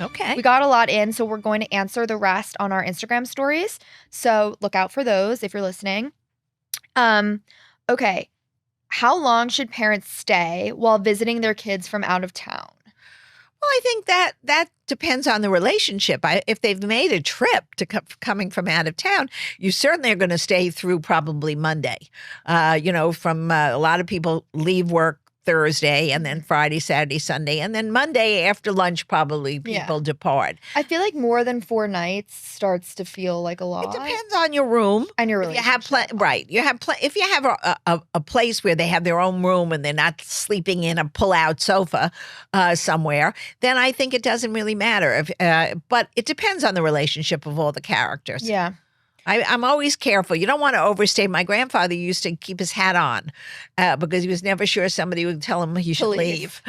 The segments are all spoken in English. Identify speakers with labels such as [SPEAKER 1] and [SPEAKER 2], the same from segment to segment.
[SPEAKER 1] Okay.
[SPEAKER 2] We got a lot in, so we're going to answer the rest on our Instagram stories. So look out for those if you're listening. Okay. How long should parents stay while visiting their kids from out of town?
[SPEAKER 1] Well, I think that depends on the relationship. If they've made a trip to coming from out of town, you certainly are going to stay through probably Monday. From a lot of people leave work Thursday and then Friday, Saturday, Sunday, and then Monday after lunch, probably people depart.
[SPEAKER 2] I feel like more than 4 nights starts to feel like a lot.
[SPEAKER 1] It depends on your room
[SPEAKER 2] and your
[SPEAKER 1] If you have
[SPEAKER 2] relationship.
[SPEAKER 1] right. You have if you have a place where they have their own room and they're not sleeping in a pull-out sofa somewhere, then I think it doesn't really matter. But it depends on the relationship of all the characters.
[SPEAKER 2] Yeah.
[SPEAKER 1] I'm always careful. You don't want to overstay. My grandfather used to keep his hat on because he was never sure somebody would tell him he should leave.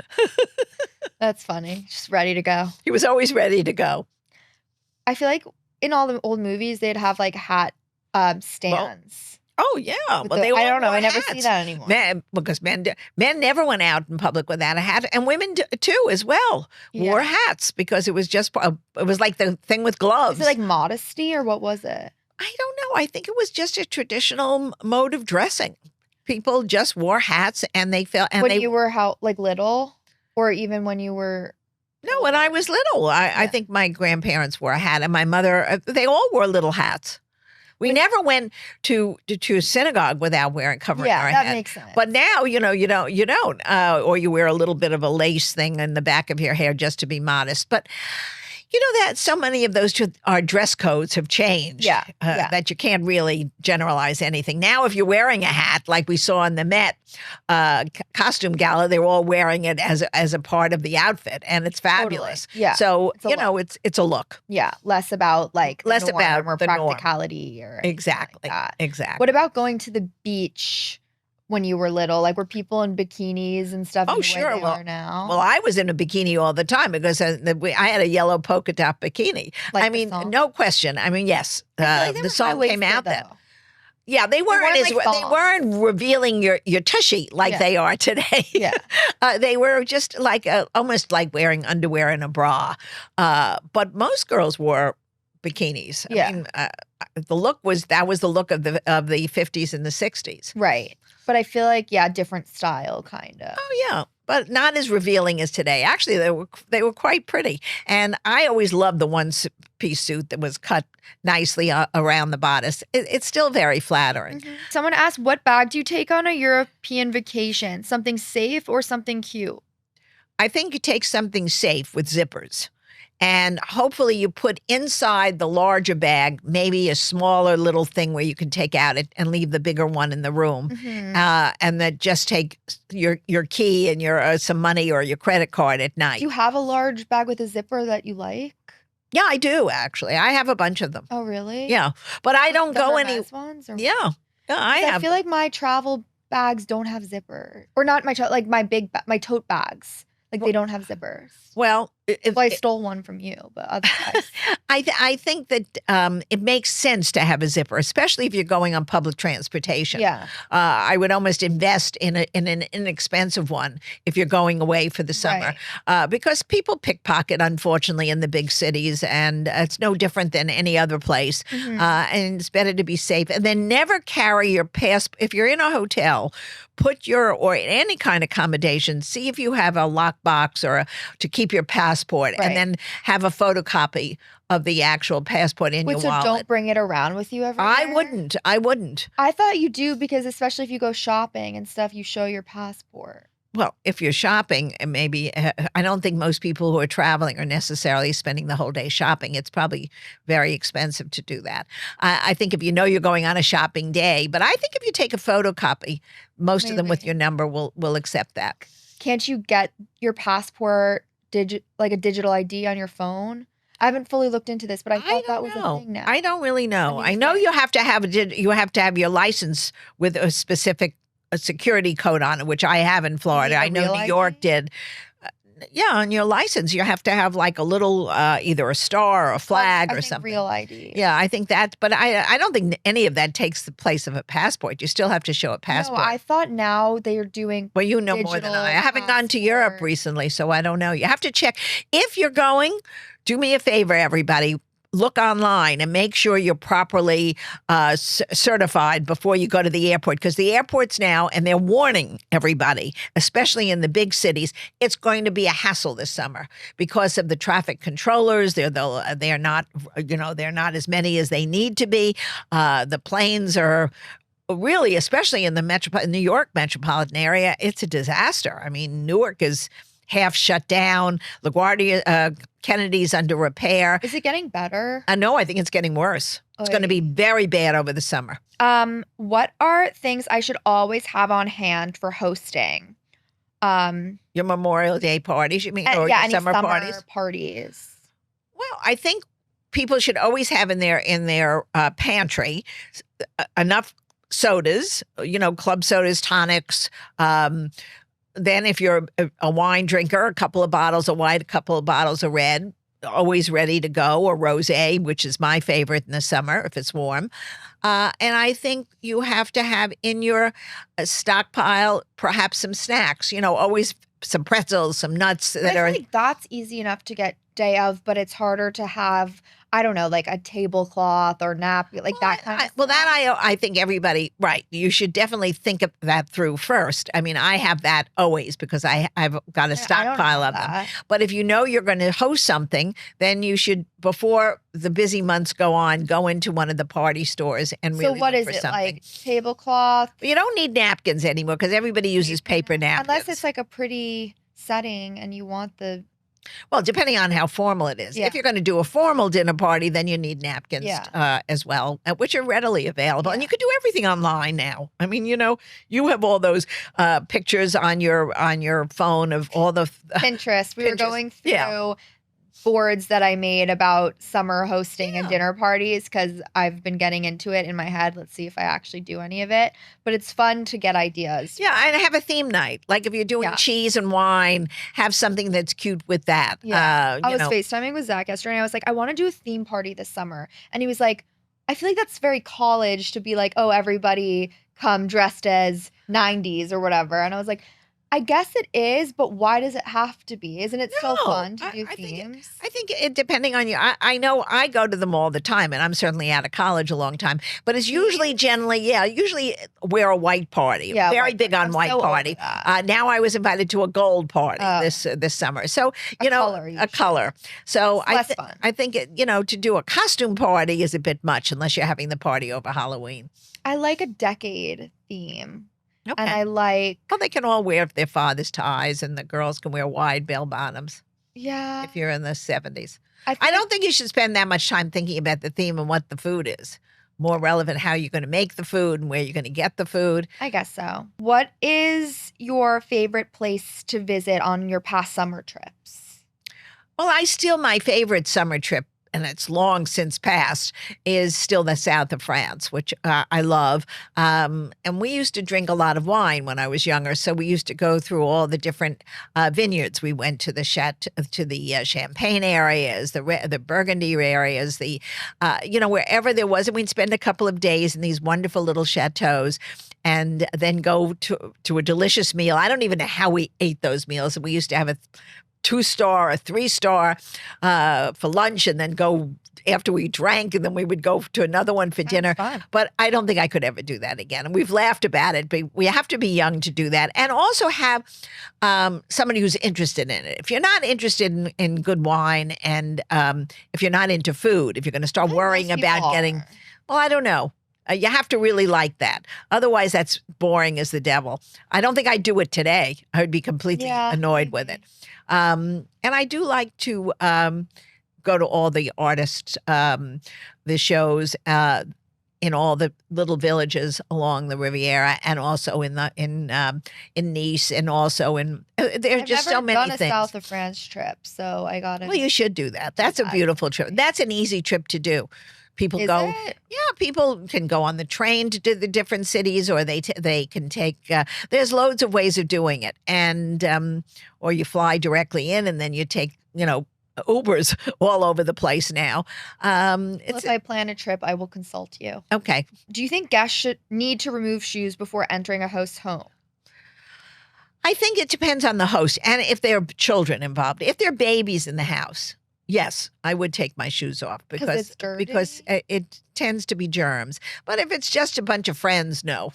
[SPEAKER 2] That's funny. Just ready to go.
[SPEAKER 1] He was always ready to go.
[SPEAKER 2] I feel like in all the old movies, they'd have like hat stands.
[SPEAKER 1] Oh yeah,
[SPEAKER 2] I don't know. I never see that anymore.
[SPEAKER 1] Because men never went out in public without a hat, and women too as well wore hats because it was just it was like the thing with gloves.
[SPEAKER 2] Is it like modesty or what was it?
[SPEAKER 1] I don't know. I think it was just a traditional mode of dressing. People just wore hats, and they felt. And
[SPEAKER 2] you were little, or even when you were.
[SPEAKER 1] No, when I was little, I think my grandparents wore a hat, and my mother. They all wore little hats. We never went to a synagogue without covering our head.
[SPEAKER 2] Yeah, that makes sense.
[SPEAKER 1] But now, you don't, or you wear a little bit of a lace thing in the back of your hair just to be modest. But that so many of our dress codes have changed that you can't really generalize anything. Now, if you're wearing a hat, like we saw in the Met costume gala, they're all wearing it as a part of the outfit, and it's fabulous.
[SPEAKER 2] Totally. Yeah.
[SPEAKER 1] So, it's a look.
[SPEAKER 2] Yeah. Less about
[SPEAKER 1] less about
[SPEAKER 2] or
[SPEAKER 1] the
[SPEAKER 2] practicality
[SPEAKER 1] norm.
[SPEAKER 2] or
[SPEAKER 1] Exactly.
[SPEAKER 2] like that.
[SPEAKER 1] Exactly.
[SPEAKER 2] What about going to the beach when you were little? Like, were people in bikinis and stuff?
[SPEAKER 1] Oh, sure.
[SPEAKER 2] They are now?
[SPEAKER 1] Well, I was in a bikini all the time because I had a yellow polka dot bikini. No question. Yes, the song came out then. Yeah, they weren't revealing your tushy like they are today.
[SPEAKER 2] Yeah,
[SPEAKER 1] they were just like almost like wearing underwear and a bra. But most girls wore bikinis. The look was the look of the 50s and the 60s.
[SPEAKER 2] Right. But I feel like different style kind of.
[SPEAKER 1] Oh yeah, but not as revealing as today. Actually, they were quite pretty, and I always loved the one-piece suit that was cut nicely around the bodice. It's still very flattering.
[SPEAKER 2] Mm-hmm. Someone asked, "What bag do you take on a European vacation? Something safe or something cute?"
[SPEAKER 1] I think you take something safe with zippers. And hopefully you put inside the larger bag maybe a smaller little thing where you can take out it and leave the bigger one in the room.
[SPEAKER 2] Mm-hmm.
[SPEAKER 1] And then just take your key and your some money or your credit card at night.
[SPEAKER 2] Do you have a large bag with a zipper that you like?
[SPEAKER 1] Yeah, I do actually. I have a bunch of them.
[SPEAKER 2] Oh, really?
[SPEAKER 1] Yeah, but I don't go any
[SPEAKER 2] ones. Or...
[SPEAKER 1] Yeah, I have.
[SPEAKER 2] I feel like my travel bags don't have zipper, or not my my tote bags. They don't have zippers.
[SPEAKER 1] Well,
[SPEAKER 2] I stole one from you, but otherwise.
[SPEAKER 1] I think that it makes sense to have a zipper, especially if you're going on public transportation.
[SPEAKER 2] Yeah.
[SPEAKER 1] I would almost invest in an inexpensive one if you're going away for the summer.
[SPEAKER 2] Right.
[SPEAKER 1] Because people pickpocket, unfortunately, in the big cities, and it's no different than any other place.
[SPEAKER 2] Mm-hmm.
[SPEAKER 1] And it's better to be safe. And then never carry your passport. If you're in a hotel, or any kind of accommodation, see if you have a lockbox or to keep your passport, and then have a photocopy of the actual passport in your wallet.
[SPEAKER 2] So don't bring it around with you everywhere?
[SPEAKER 1] I wouldn't.
[SPEAKER 2] I thought you do, because especially if you go shopping and stuff, you show your passport.
[SPEAKER 1] Well, if you're shopping, maybe I don't think most people who are traveling are necessarily spending the whole day shopping. It's probably very expensive to do that. I think if you know you're going on a shopping day, but I think if you take a photocopy, most of them with your number will accept that.
[SPEAKER 2] Can't you get your passport like a digital ID on your phone? I haven't fully looked into this, but I thought that was a thing now.
[SPEAKER 1] I don't really know. I know you have to have your license with a specific security code on it, which I have in Florida. I know New York did. Yeah, on your license, you have to have like a little, either a star or a flag or something.
[SPEAKER 2] Real ID.
[SPEAKER 1] Yeah, I think that, but I don't think any of that takes the place of a passport. You still have to show a passport.
[SPEAKER 2] No, I thought now they are doing.
[SPEAKER 1] Well, you know more than I. I haven't gone to Europe recently, so I don't know. You have to check if you're going do me a favor, everybody. Look online and make sure you're properly certified before you go to the airport, because the airports now, and they're warning everybody, especially in the big cities, it's going to be a hassle this summer because of the traffic controllers. They're not, they're not as many as they need to be. The planes are really, especially in the New York metropolitan area, it's a disaster. I mean, Newark is half shut down. LaGuardia, Kennedy's under repair.
[SPEAKER 2] Is it getting better?
[SPEAKER 1] No, I think it's getting worse. It's going to be very bad over the summer.
[SPEAKER 2] What are things I should always have on hand for hosting?
[SPEAKER 1] Your Memorial Day parties, you mean? Or
[SPEAKER 2] yeah,
[SPEAKER 1] your
[SPEAKER 2] any
[SPEAKER 1] summer
[SPEAKER 2] parties.
[SPEAKER 1] Well, I think people should always have in their pantry enough sodas, club sodas, tonics. Then if you're a wine drinker, a couple of bottles of white, a couple of bottles of red, always ready to go, or rosé, which is my favorite in the summer if it's warm. And I think you have to have in your stockpile perhaps some snacks, always some pretzels, some nuts that are.
[SPEAKER 2] I feel like that's easy enough to get day of, but it's harder to have, I don't know, like a tablecloth or napkin, like that kind of stuff.
[SPEAKER 1] Well, that I think everybody, right. You should definitely think of that through first. I mean, I have that always because I've got a stockpile of them. But if you know you're going to host something, then you should, before the busy months go on, go into one of the party stores and really
[SPEAKER 2] So what
[SPEAKER 1] look
[SPEAKER 2] is
[SPEAKER 1] for
[SPEAKER 2] it,
[SPEAKER 1] something.
[SPEAKER 2] like tablecloth?
[SPEAKER 1] You don't need napkins anymore because everybody uses paper napkins.
[SPEAKER 2] Unless it's like a pretty setting and you want the.
[SPEAKER 1] Well, depending on how formal it is.
[SPEAKER 2] Yeah.
[SPEAKER 1] If you're going to do a formal dinner party, then you need napkins as well, which are readily available. And you can do everything online now. I mean, you have all those pictures on your phone of all the
[SPEAKER 2] Pinterest. We were going through
[SPEAKER 1] Yeah.
[SPEAKER 2] boards that I made about summer hosting and dinner parties because I've been getting into it in my head. Let's see if I actually do any of it. But it's fun to get ideas.
[SPEAKER 1] Yeah, and have a theme night. Like if you're doing cheese and wine, have something that's cute with that.
[SPEAKER 2] Yeah. I was FaceTiming with Zach yesterday and I was like, I want to do a theme party this summer. And he was like, I feel like that's very college to be like, oh, everybody come dressed as 90s or whatever. And I was like, I guess it is, but why does it have to be? Isn't it still fun to do themes?
[SPEAKER 1] I think it depending on you. I know I go to them all the time, and I'm certainly out of college a long time. But it's usually usually we're a white party.
[SPEAKER 2] Yeah,
[SPEAKER 1] very big on white party. Now I was invited to a gold party this summer. So a color. So
[SPEAKER 2] less fun.
[SPEAKER 1] I think to do a costume party is a bit much unless you're having the party over Halloween.
[SPEAKER 2] I like a decade theme.
[SPEAKER 1] Okay.
[SPEAKER 2] And I like.
[SPEAKER 1] Well, they can all wear their father's ties, and the girls can wear wide bell bottoms.
[SPEAKER 2] Yeah.
[SPEAKER 1] If you're in the 70s. I don't think you should spend that much time thinking about the theme and what the food is. More relevant how you're going to make the food and where you're going to get the food.
[SPEAKER 2] I guess so. What is your favorite place to visit on your past summer trips?
[SPEAKER 1] Well, my favorite summer trip, and it's long since passed, is still the south of France, which I love. And we used to drink a lot of wine when I was younger, so we used to go through all the different vineyards. We went to the Champagne areas, the Burgundy areas, wherever there was, and we'd spend a couple of days in these wonderful little chateaus. And then go to a delicious meal. I don't even know how we ate those meals. We used to have a 2-star, a 3-star for lunch, and then go after we drank, and then we would go to another one for dinner.
[SPEAKER 2] Fun.
[SPEAKER 1] But I don't think I could ever do that again. And we've laughed about it, but we have to be young to do that. And also have somebody who's interested in it. If you're not interested in good wine, and if you're not into food, if you're going to start worrying about getting, well, I don't know. You have to really like that. Otherwise, that's boring as the devil. I don't think I'd do it today. I would be completely annoyed with it. And I do like to go to all the artists, the shows in all the little villages along the Riviera, and also in Nice, and also there's just so many things.
[SPEAKER 2] I've never done a South of France trip, so I got it.
[SPEAKER 1] Well, you should do that. That's a beautiful trip. That's an easy trip to do. People people can go on the train to the different cities, or they can take. There's loads of ways of doing it, and or you fly directly in, and then you take Ubers all over the place now.
[SPEAKER 2] If I plan a trip, I will consult you.
[SPEAKER 1] Okay.
[SPEAKER 2] Do you think guests should need to remove shoes before entering a host's home?
[SPEAKER 1] I think it depends on the host, and if there are children involved. If there are babies in the house, Yes, I would take my shoes off
[SPEAKER 2] it's dirty?
[SPEAKER 1] because it tends to be germs. But if it's just a bunch of friends, no.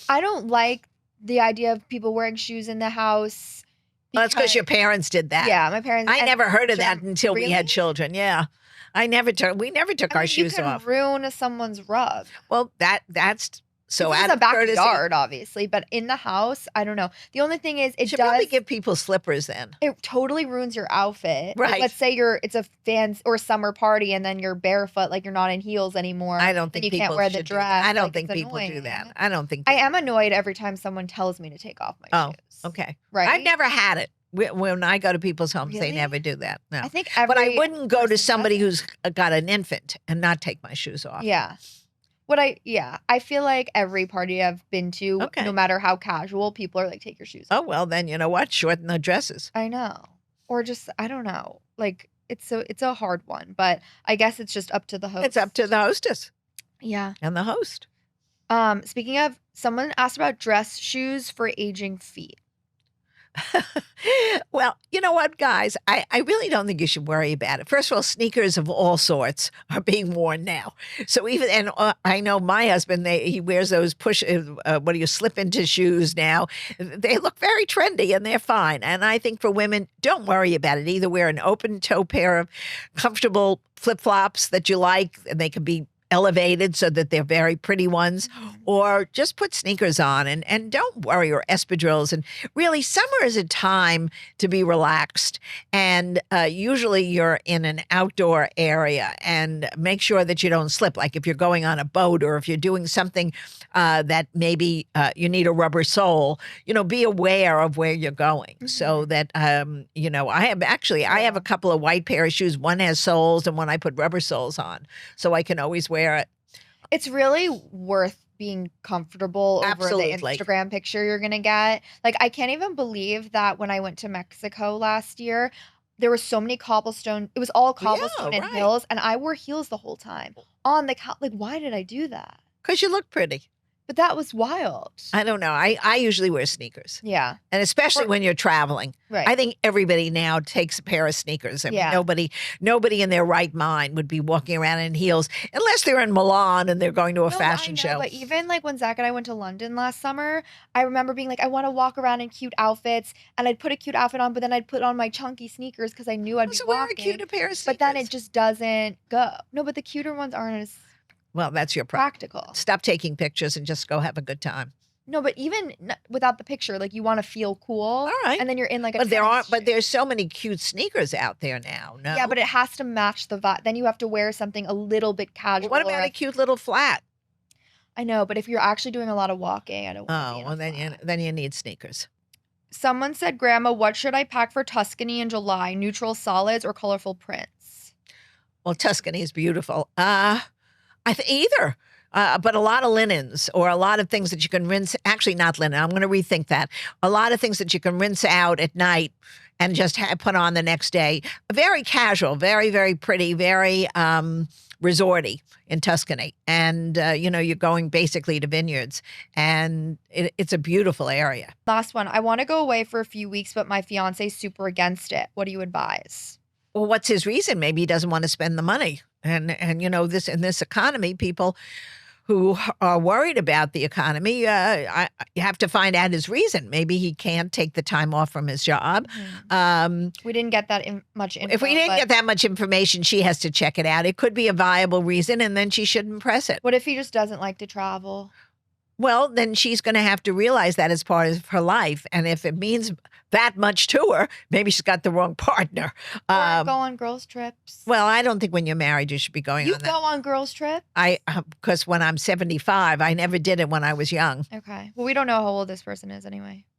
[SPEAKER 2] I don't like the idea of people wearing shoes in the house.
[SPEAKER 1] Well, that's because your parents did that.
[SPEAKER 2] Yeah, my parents.
[SPEAKER 1] I never heard of that until we had children. Yeah, we never took our shoes off.
[SPEAKER 2] You can ruin someone's rug.
[SPEAKER 1] Well, that's so
[SPEAKER 2] it's
[SPEAKER 1] out
[SPEAKER 2] a
[SPEAKER 1] of courtesy.
[SPEAKER 2] backyard, obviously, but in the house, I don't know. The only thing is,
[SPEAKER 1] it should probably give people slippers then.
[SPEAKER 2] It totally ruins your outfit.
[SPEAKER 1] Right.
[SPEAKER 2] Like, let's say it's a fans or summer party, and then you're barefoot, like you're not in heels anymore.
[SPEAKER 1] I don't think
[SPEAKER 2] you
[SPEAKER 1] people
[SPEAKER 2] can't wear the dress.
[SPEAKER 1] I don't think people do that. I don't think.
[SPEAKER 2] I am annoyed every time someone tells me to take off my shoes.
[SPEAKER 1] Okay.
[SPEAKER 2] Right.
[SPEAKER 1] I've never had it. When I go to people's homes, they never do that. No.
[SPEAKER 2] I think
[SPEAKER 1] but I wouldn't go to somebody who's got an infant and not take my shoes off.
[SPEAKER 2] Yeah. I feel like every party I've been to, no matter how casual, people are like, take your shoes off.
[SPEAKER 1] Oh, well, then you know what? Shorten the dresses.
[SPEAKER 2] I know. Or just, I don't know. Like, it's a hard one, but I guess it's just up to the host.
[SPEAKER 1] It's up to the hostess.
[SPEAKER 2] Yeah.
[SPEAKER 1] And the host.
[SPEAKER 2] Speaking of, someone asked about dress shoes for aging feet.
[SPEAKER 1] Well, you know what, guys? I really don't think you should worry about it. First of all, sneakers of all sorts are being worn now. So I know my husband, he wears those what do you slip into shoes now? They look very trendy and they're fine. And I think for women, don't worry about it. Either wear an open toe pair of comfortable flip-flops that you like, and they can be elevated so that they're very pretty ones, or just put sneakers on and don't worry, or espadrilles. And really, summer is a time to be relaxed. And usually you're in an outdoor area, and make sure that you don't slip. Like if you're going on a boat, or if you're doing something that maybe you need a rubber sole, be aware of where you're going. So that, I have a couple of white pair of shoes. One has soles and one I put rubber soles on. So I can always wear it.
[SPEAKER 2] It's really worth being comfortable over the Instagram picture you're going to get. Like, I can't even believe that when I went to Mexico last year, there were so many cobblestone. It was all cobblestone and hills, and I wore heels the whole time on the like, why did I do that?
[SPEAKER 1] Because you look pretty.
[SPEAKER 2] But that was wild.
[SPEAKER 1] I don't know. I usually wear sneakers.
[SPEAKER 2] Yeah.
[SPEAKER 1] And especially when you're traveling.
[SPEAKER 2] Right.
[SPEAKER 1] I think everybody now takes a pair of sneakers. I mean, nobody in their right mind would be walking around in heels unless they're in Milan and they're going to a fashion show.
[SPEAKER 2] But even like when Zach and I went to London last summer, I remember being like, I want to walk around in cute outfits, and I'd put a cute outfit on, but then I'd put on my chunky sneakers because I knew I'd be walking.
[SPEAKER 1] Wear a cuter pair of sneakers.
[SPEAKER 2] But then it just doesn't go. No, but the cuter ones aren't as
[SPEAKER 1] well, that's your problem.
[SPEAKER 2] Practical.
[SPEAKER 1] Stop taking pictures and just go have a good time.
[SPEAKER 2] No, but even without the picture, like you want to feel cool. All
[SPEAKER 1] right.
[SPEAKER 2] And then you're in like a
[SPEAKER 1] But there's so many cute sneakers out there now. No.
[SPEAKER 2] Yeah, but it has to match the vibe. Then you have to wear something a little bit casual.
[SPEAKER 1] Well, what about a cute little flat?
[SPEAKER 2] I know, but if you're actually doing a lot of walking, I don't want to be
[SPEAKER 1] then you need sneakers.
[SPEAKER 2] Someone said, Grandma, what should I pack for Tuscany in July? Neutral solids or colorful prints?
[SPEAKER 1] Well, Tuscany is beautiful. Either. But a lot of linens, or a lot of things that you can rinse. Actually, not linen. I'm going to rethink that. A lot of things that you can rinse out at night and just put on the next day. Very casual, very, very pretty, very resorty in Tuscany. And, you're going basically to vineyards. And it's a beautiful area.
[SPEAKER 2] Last one. I want to go away for a few weeks, but my fiance's super against it. What do you advise?
[SPEAKER 1] Well, what's his reason? Maybe he doesn't want to spend the money. And this in this economy, people who are worried about the economy, you have to find out his reason. Maybe he can't take the time off from his job.
[SPEAKER 2] We didn't get that much info.
[SPEAKER 1] If we didn't get that much information, she has to check it out. It could be a viable reason, and then she shouldn't press it.
[SPEAKER 2] What if he just doesn't like to travel?
[SPEAKER 1] Well, then she's going to have to realize that as part of her life. And if it means that much to her, maybe she's got the wrong partner.
[SPEAKER 2] Or go on girls' trips.
[SPEAKER 1] Well, I don't think when you're married, you should be going on that.
[SPEAKER 2] You go on girls' trips?
[SPEAKER 1] Because when I'm 75, I never did it when I was young.
[SPEAKER 2] Okay. Well, we don't know how old this person is anyway.